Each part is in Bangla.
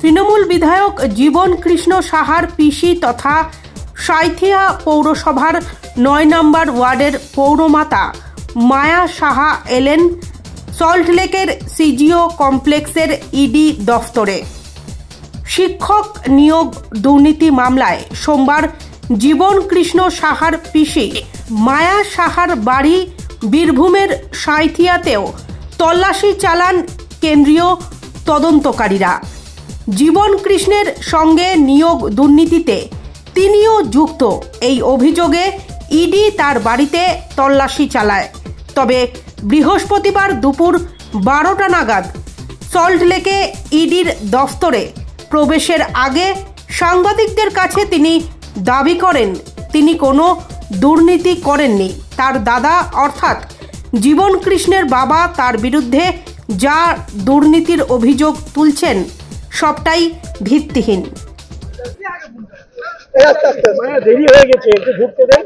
তৃণমূল বিধায়ক জীবন কৃষ্ণ সাহার পিসি তথা সাঁইথিয়া পৌরসভার ৯ নম্বর ওয়ার্ডের পৌরমাতা মায়া সাহা এলেন সল্টলেকের সিজিও কমপ্লেক্সের ইডি দফতরে। শিক্ষক নিয়োগ দুর্নীতি মামলায় সোমবার জীবন কৃষ্ণ সাহার পিসি মায়া সাহার বাড়ি বীরভূমের সাঁইথিয়াতেও তল্লাশি চালান কেন্দ্রীয় তদন্তকারীরা। জীবন কৃষ্ণের সঙ্গে নিয়োগ দুর্নীতিতে তিনিও যুক্ত এই অভিযোগে ইডি তার বাড়িতে তল্লাশি চালায়। তবে বৃহস্পতিবার দুপুর 12টা নাগাদ সল্টলেকে ইডির দফতরে প্রবেশের আগে সাংবাদিকদের কাছে তিনি দাবি করেন তিনি কোনো দুর্নীতি করেননি। তার দাদা অর্থাৎ জীবন কৃষ্ণের বাবা তার বিরুদ্ধে যা দুর্নীতির অভিযোগ তুলছেন সবটাই ভিত্তিহীন। দেরি হয়ে গেছে, একটু ঢুকতে দেন।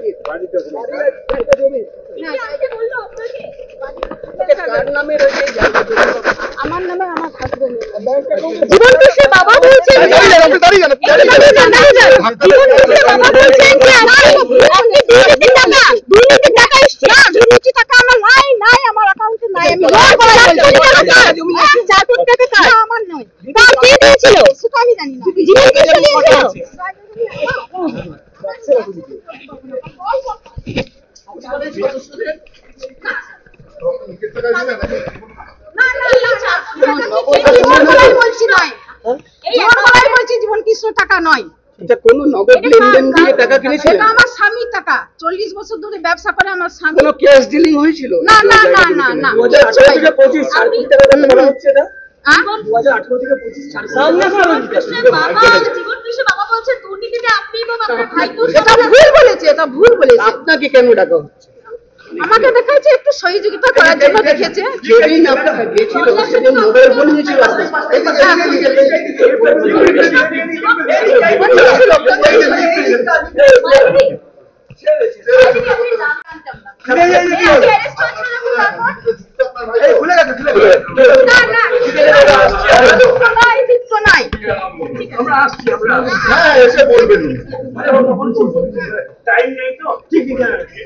আমার নামে আমার জীবন কৃষ্ণের বাবা বলছেন জীবন কৃষ্ণের বাবা বলছেন যে আমার দুর্নীতির টাকা দুর্নীতির টাকা আমার নাই আমার অ্যাকাউন্টে নাই। আমি আমার নয়, তার কে দিয়েছিল সেটা আমি জানি না। জীবন কৃষ্ণ দিয়েছিল। জীবন কৃষ্ণ টাকা নয়, এটা কোনো নগদ লেনদেন দিয়ে টাকা কিনেছিলেন? এটা আমার স্বামীর টাকা। 40 বছর ধরে ব্যবসা করে আমার স্বামী। কোনো ক্যাশ ডিলিং হয়েছিল? না না না না না। 2018 থেকে 25 4 কোটি টাকা দাম বলা হচ্ছে এটা। 2018 থেকে 25 জীবন কৃষ্ণ বাবা বলছে দুর্নীতিতে আপনি এবং আপনার ভাই এটা ভুল বলেছে, এটা ভুল বলেছে। আপনাকে কেন ডাকা হচ্ছে? আমাকে দেখাচ্ছে একটু সহযোগিতা করার জন্য দেখেছে। যেদিন আপনারা গেছিল সেদিন মোবাইল ফোন নিয়েছিল আমরা আসছি, হ্যাঁ এসে বলবেন। টাইম নেই তো, ঠিক আছে।